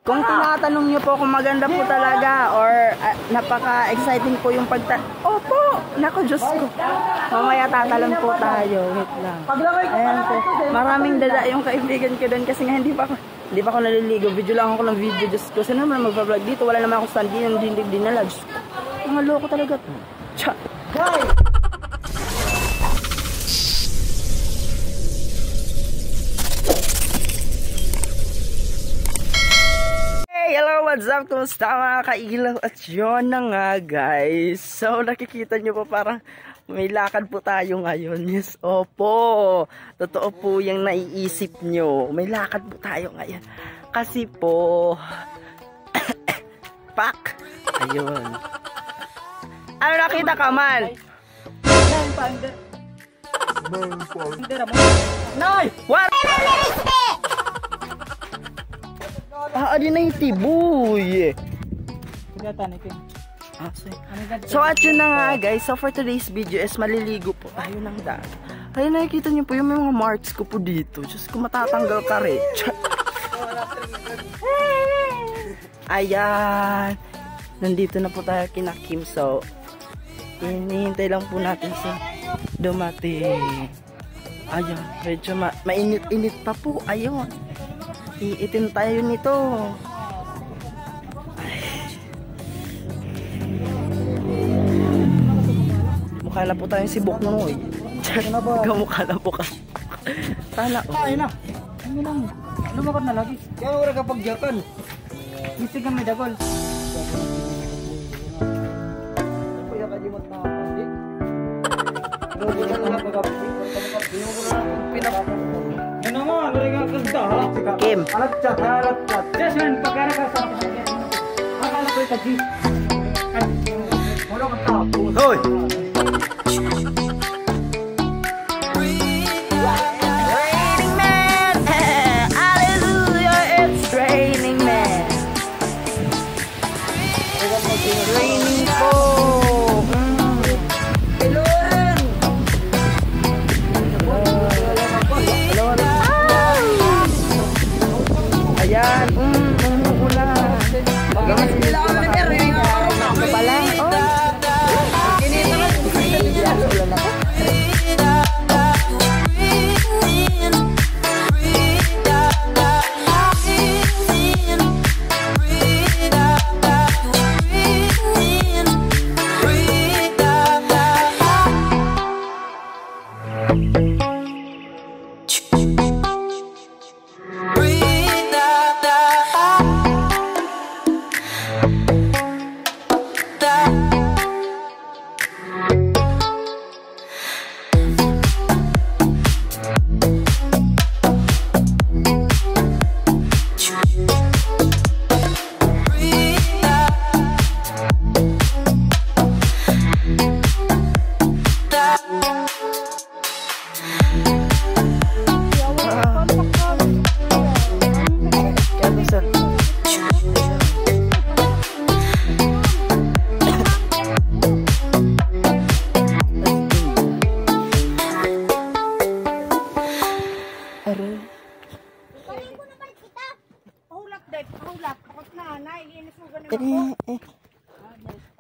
Kung tinatanong niyo po kung maganda po talaga or napaka-exciting po yung Opo! Naku, Diyos ko. Mamaya tatalon po tayo. Wait lang. Ayan po. Maraming dada yung kaibigan ko doon kasi nga hindi pa ako naliligo. Video lang ako ng video. Diyos ko. Sino naman mag-vlog dito? Wala naman ako stand. Hindi dinala. Diyos ko. Mga loko talaga. Cha! Hello, what's up? Kumusta mga kailaw? At yun na nga guys. So nakikita nyo po parang may lakad po tayo ngayon. Yes, opo. Totoo po yung naiisip nyo. May lakad po tayo ngayon. Kasi po pak. Ayun. Ano nakita ka man? Nay! What? Adi na yung tiboy. So at yun na nga guys. So for today's video is maliligo po tayo ng dagat. Ayun, nakikita nyo po yung mga marks ko po dito. Diyos ko, matatanggal ka rin. Ayan. Nandito na po tayo kina Kim. So hinihintay lang po natin si dumating. Ayan. Medyo mainit-init pa po. Ayun. Iitim tayo nito. Mukha na po tayong si Buknoy. Kamukha na po ka. Sana. Ay na. Ano lang. Lumakad na lagi. Kaya wala kapag jakan. Misig kami dagol. Kuya ka di mo na pandi. Robo na lang pinap. Ano mo, mereka kagda. Kim. Alat chat. Yes man, pagkara ka sa akin. Akala ko tadi. Wala ka tapo. Hoy.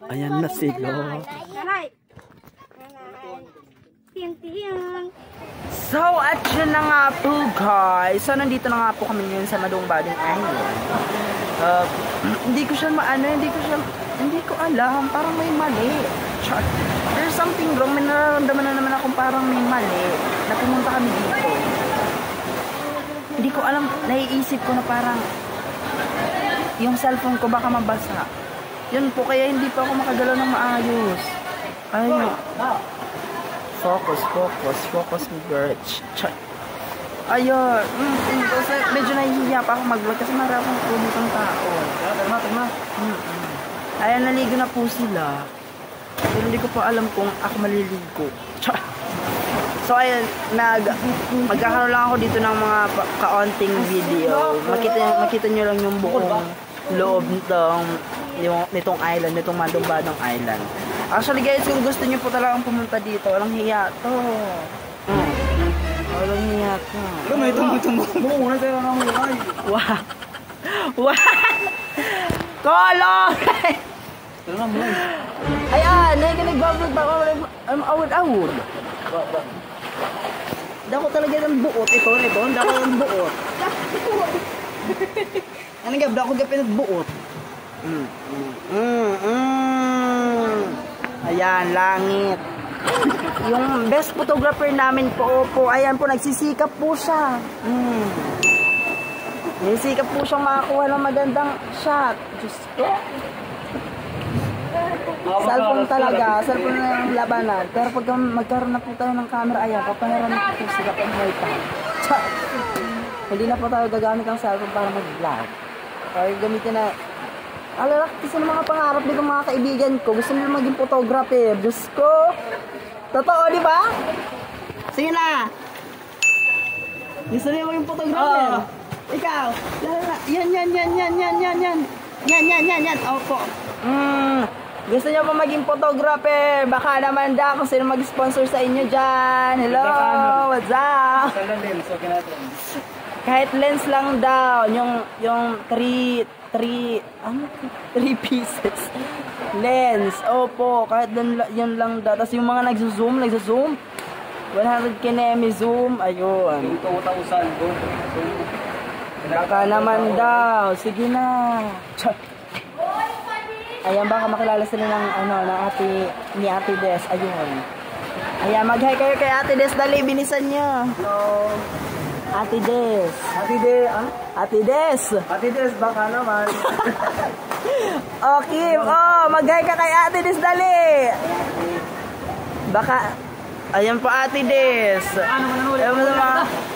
Ayan na sila. So at yun na nga po guys. So nandito na nga po kami ngayon sa Madong-Badong Island. Hindi ko alam. Parang may mali. There's something wrong. May nararamdaman na naman akong parang may mali. Na pumunta kami dito. Hindi ko alam. Naiisip ko na parang yung cellphone ko baka mabasa. Yun po, kaya hindi pa ako makagalaw ng maayos. Ayun. Focus me, girl. Ayun. Kasi medyo nahihiya pa ako mag-vlog kasi marami akong ulit ng tao. Ayan, naligo na po sila. Pero hindi ko pa alam kung ako maliligo. So ayun, magkakaroon lang ako dito ng mga kaunting video. Makita nyo lang yung buong loob nitong island, nitong Madong-Badong Island. Actually guys, kung gusto nyo po talagang pumunta dito, walang hiya to. Walang hiya to. May tumutong muna tayo ng mulay. Wow. Kolong! Ito na mo. Ayan, nag-vlog ba ako? Awod-awod. Dako talaga ng buot. Ito, dako ng buot. Ano nga, dako ka pinagbuot. Ayan, langit. Yung best photographer namin po, ayan po, nagsisikap po siya. Nagsisikap po siyang makakuha ng magandang shot. Diyos ko. Cellphone talaga, cellphone na yung labanan. Pero pag magkaroon na po tayo ng camera, ayan, papahiran na po siya pag may time. Hindi na po tayo gagamit ang cellphone para mag-vlog. Kaya gamitin na. Alalak, kasi ng mga pangarap dito mga kaibigan ko, gusto nila maging photographer. Diyos ko. Totoo, di ba? Sige na. Gusto nila maging photographer. Ikaw. Yan. Opo. Gusto niyo pa maging photographer? Baka naman daw kung sino mag-sponsor sa inyo dyan. Hello, what's up? Kahit lens lang daw, yung 3 pieces lens. Opo, kahit yun lang daw. Tapos yung mga nagzo-zoom 100 kinemi zoom, ayun. 2,000 baka naman daw. Sige na. Ayan, baka makilala sila ng ni Ate Des. Ayun. Ayan, mag-hi kayo kay Ate Des. Dali, bilisan nyo. Hello. Ate Des. Ate Des, baka naman. Okay, mag-hi ka kay Ate Des, dali. Baka, ayan po Ate Des.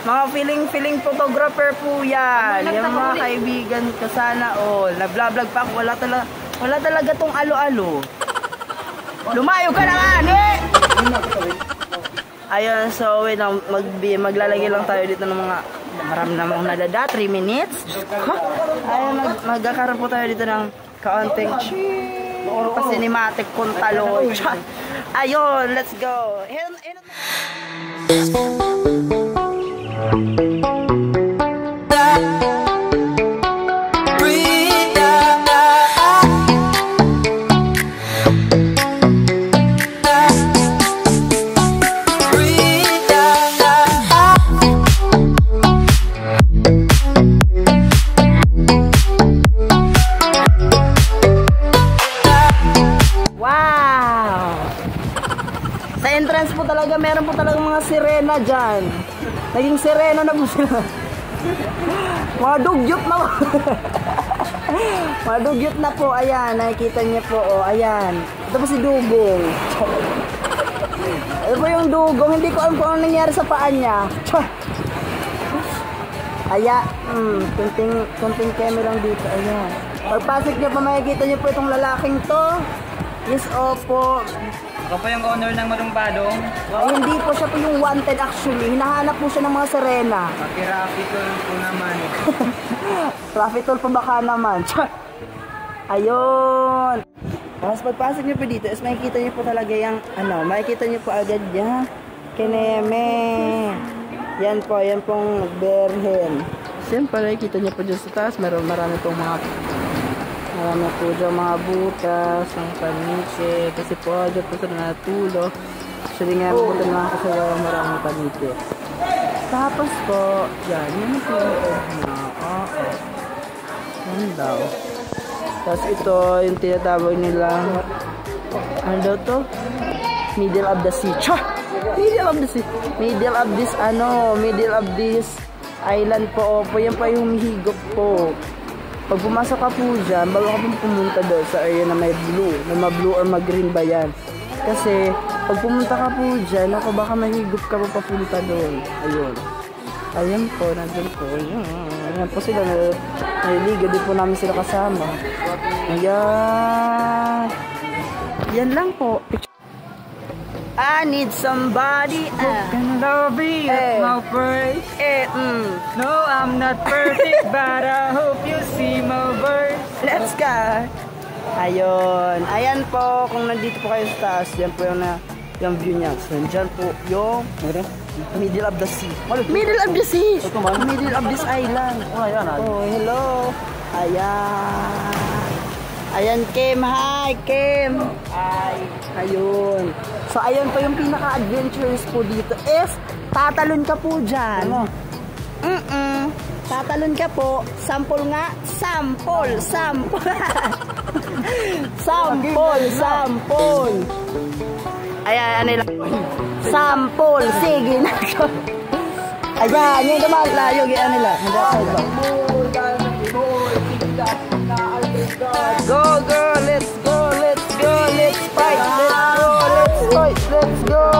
Mga feeling photographer po yan. Yung mga kaibigan ko sana all. Nag-vlog pa ako, wala talaga tong alo-alo. Lumayo ka na nga, ayun, so wait lang, maglalagay lang tayo dito ng mga marami namang nadada, 3 minutes. Ayun, magkakaroon po tayo dito ng kaunting pa-cinematic kuntaloy. Ayun, let's go. Entrance po talaga, meron po talaga mga sirena dyan. Naging sirena na po sila. Mga dugyot na po. Mga dugyot na po, ayan, nakikita niyo po, ayan. Ito po si Dugong. Ito po yung Dugong, hindi ko alam kung ano nangyari sa paa niya. Ayan, kunting camera lang dito, ayan. Pagpasok niyo po, makikita niyo po itong lalaking to. Yes, opo. Ako po yung owner ng Madungbadong. Ay, hindi po siya po yung wanted actually. Hinahanap po siya ng mga sirena. Pakirapitol po naman. Rapitol po baka naman. Ayun. Tapos pagpasok niyo po dito, is makikita niyo po talaga yung, makikita niyo po agad yan. Kineme. Yan pong berhen. Siyempre, nakikita niyo po dyan sa taas. Marami pong marami po dyan mga butas, mga panitse, kasi po dyan po sa natulog. Actually nga po dyan mga kasawayang maraming panitse. Tapos po, yan po yung loob na. Yan daw. Tapos ito, yung tinatawag nila, ano daw to? Middle of the sea. Middle of the sea. Middle of this island po. Opo, yan pa yung humihigop po. Pag pumasok ka po dyan, bago ka pong pumunta doon sa area na may blue, na ma-blue or ma-green ba yan. Kasi, pag pumunta ka po dyan, baka mahigop ka pa papunta doon. Ayun. Ayun po, nandun po. Ayan po sila, naliliga din po namin sila kasama. Ayan. Yan lang po. I need somebody can love me at my first. No, I'm not perfect, but I hope you see my verse. Let's go. Ayun. Ayan po, kung nandito po kayo sa taas, yan po yung view niya. So, dyan po yung middle of the sea. Middle of the sea! Middle of this island. Oh, ayan. Oh, hello. Ayan. Ayan, Kim. Hi, Kim. Hi. Ayun. So, ayun po yung pinaka-adventurous po dito is tatalon ka po dyan. Ano? Tatalon ka po. Sample nga. Sample. Sample. Ayan, ano lang. Sample. Sige na. Ayan, yung naman layo. Ayan nila. Go, girl. Let's go. Let's fight. Let's go.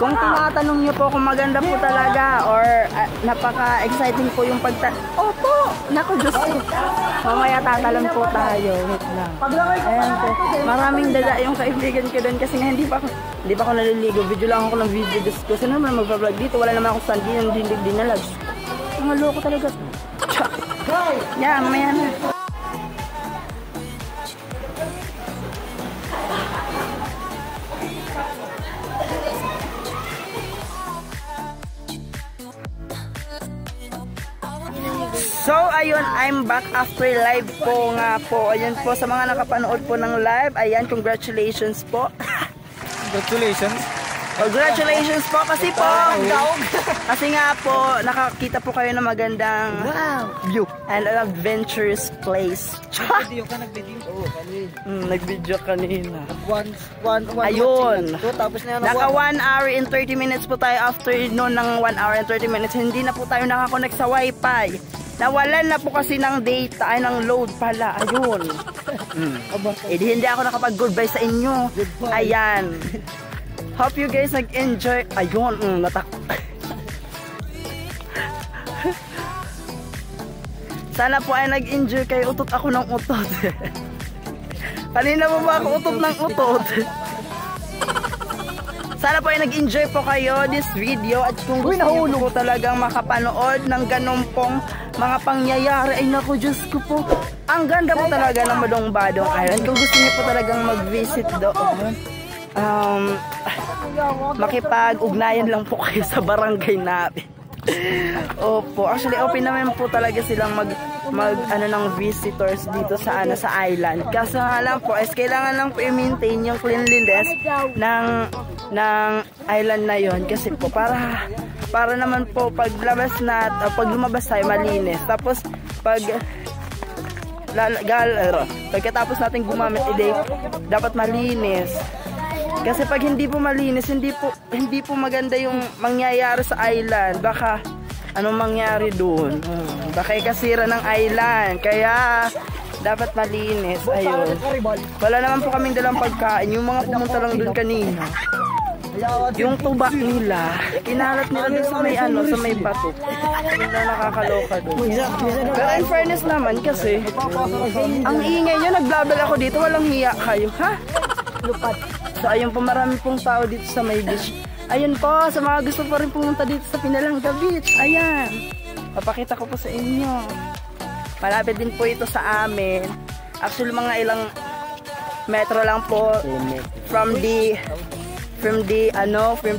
Kung tinatanong niyo po kung maganda po talaga or napaka-exciting po yung Opo! Naku, Diyos ko. Mamaya tatalon po tayo. Wait lang. Ayan po. Maraming dala yung kaibigan ko doon kasi nga hindi pa ako naliligo. Video lang ako ng video. Diyos ko. Sino naman mag-vlog dito? Wala naman ako sandi yung dinlag. Mga loko talaga. Yan, mamaya na. So, ayun, I'm back after live po nga po. Ayun po, sa mga nakapanood po ng live, ayan, congratulations po. Congratulations po kasi po. Kasi nga po, nakakita po kayo ng magandang view and an adventurous place. Nag-video ka, Nag-video kanina. Ayun. Naka 1 hour and 30 minutes po tayo after noon ng 1 hour and 30 minutes. Hindi na po tayo nakakonect sa wifi. Nawalan na po kasi ng data, ay ng load pala. Ayun. Hindi ako nakapag-goodbye sa inyo. Ayan. Hope you guys nag-enjoy. Ayun, sana po ay nag-enjoy kayo. Utot ako ng utot. Kanina mo ba ako utot ng utot? Sana po ay nag-enjoy po kayo this video. At kung gusto niyo po talagang makapanood ng ganun pong mga pangyayari, ay naku, Diyos ko po. Ang ganda po talaga ng Badong-Badong Island. Kung gusto niyo po talagang mag-visit doon, makipag-ugnayan lang po kayo sa barangay namin. Opo, actually open naman po talaga silang mag ng visitors dito sa island. Kaso nga lang po, kailangan lang po i-maintain yung cleanliness ng island na yon, kasi po para naman po pag lumabas tayo malinis. Tapos pagkatapos natin gumamit, dapat malinis. Kasi pag hindi po malinis, hindi po maganda yung mangyayari sa island. Baka anong mangyari doon? Baka ikasira ng island. Kaya dapat malinis. Ayun. Wala naman po kaming dalang pagkain. Yung mga pumunta lang doon kanina, yung tuba nila, kinalat nila doon sa may bato. Hindi na nakakaloka doon. Pero in fairness naman kasi, ang ingay nyo, nagbabal ako dito, walang hiya kayo, ha? So ayun po, marami pong tao dito sa may beach. Ayun po, sa mga gusto po rin pumunta dito sa Pinalangga Beach. Ayan, papakita ko po sa inyo. Malapit din po ito sa amin. Actually mga ilang metro lang po from the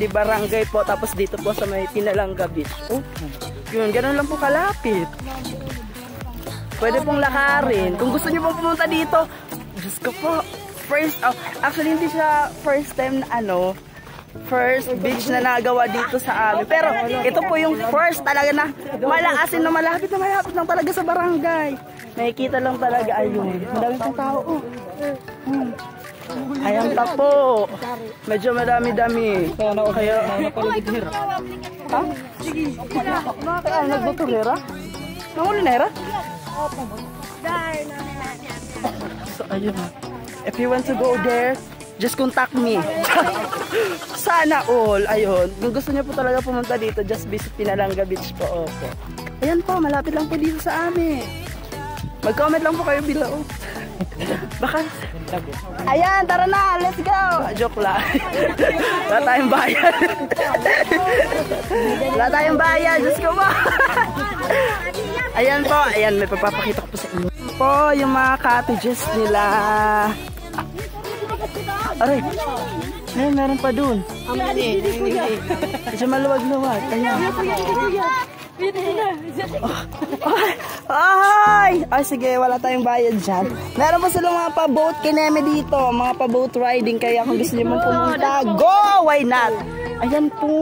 barangay po. Tapos dito po sa may Pinalangga Beach. Yun, ganun lang po kalapit. Pwede pong lakarin. Kung gusto niyo pong pumunta dito, Diyos ko po, actually hindi siya first beach na nagawa dito sa amin. Pero ito po yung first talaga na malaasin na malapit lang talaga sa barangay. Nakikita lang talaga, ayun. Madami pong tao. Ayan pa po. Medyo madami-dami. Kaya, ha? Sige. Kaya nagbuto hera? Nanguli na hera? So, ayun. If you want to go there, just contact me. Sana all. Ayun. Kung gusto niyo po talaga pumunta dito, just visit Pinalangga Beach po. Opo. Ayan po, malapit lang po dito sa amin. Mag-comment lang po kayo below. Baka. Ayan, tara na. Let's go. Joke lang. Wala tayong bayan. Wala tayong bayan. Diyos ko po. Ayan po. Ayan, may papapakita ko po sa inyo. Po, yung mga cottages nila. Aray. Ayun, meron pa dun. Medyo maluwag-luwag. Ayan. Ay, sige, wala tayong bayad dyan. Meron pa silang mga pa-boat kineme dito. Mga pa-boat riding. Kaya kung gusto nyo mong pumunta, go! Why not? Ayan po.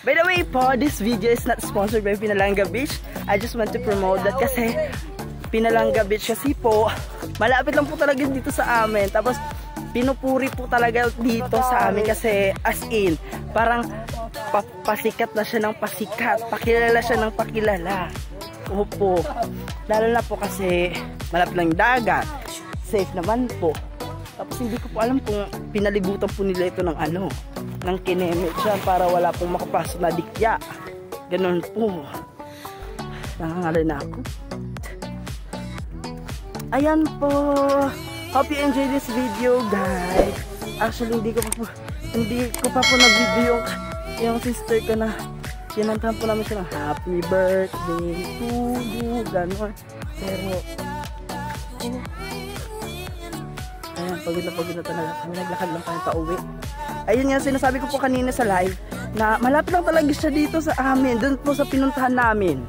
By the way po, this video is not sponsored by Pinalanga Beach. I just want to promote that kasi Pinalanga Beach kasi po, malapit lang po talaga dito sa amin. Tapos, pinupuri po talaga dito sa amin kasi as in, parang pasikat na siya ng pasikat. Pakilala siya ng pakilala. Opo. Lalo na po kasi malapit lang yung dagat. Safe naman po. Tapos hindi ko po alam kung pinalibutan po nila ito ng ano, ng kineme dyan para wala pong makapasok na dikya. Ganun po. Nangangalay na ako. Ayan po. Hope you enjoy this video, guys. Actually, hindi ko pa po na-video yung sister ko na kinantahan po namin siya ng happy birthday to you, gano'n. Pero, ayan, pagod na talaga. Kami naglakad lang kami pa uwi. Ayun nga, sinasabi ko po kanina sa live, na malapit lang talaga siya dito sa amin. Doon po sa pinuntahan namin.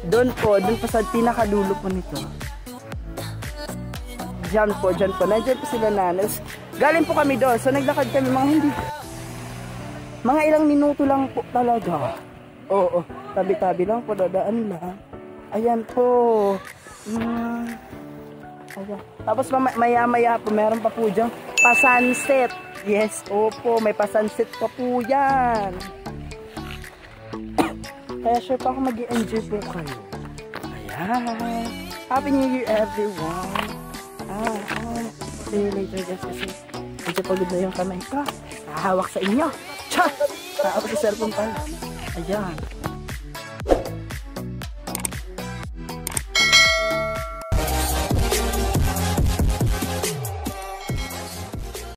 Doon po sa pinakadulo po nito. Diyan po. Nandiyan po sila nanas. Galing po kami doon. So, naglakad kami mga ilang minuto lang po talaga. Oo. Tabi-tabi lang po. Dadaan lang. Ayan po. Ayan. Tapos maya-maya po. Meron pa po dyan. Pa-sunset. Yes. Opo. May pa-sunset pa po yan. Kaya sure pa ako mag-i-enjoy po kayo. Ayan. Happy New Year everyone. See you later guys kasi medyo pagod na yung kamay ko. Hahawak sa inyo. Cha! Hahawak sa cellphone pala. Ayan.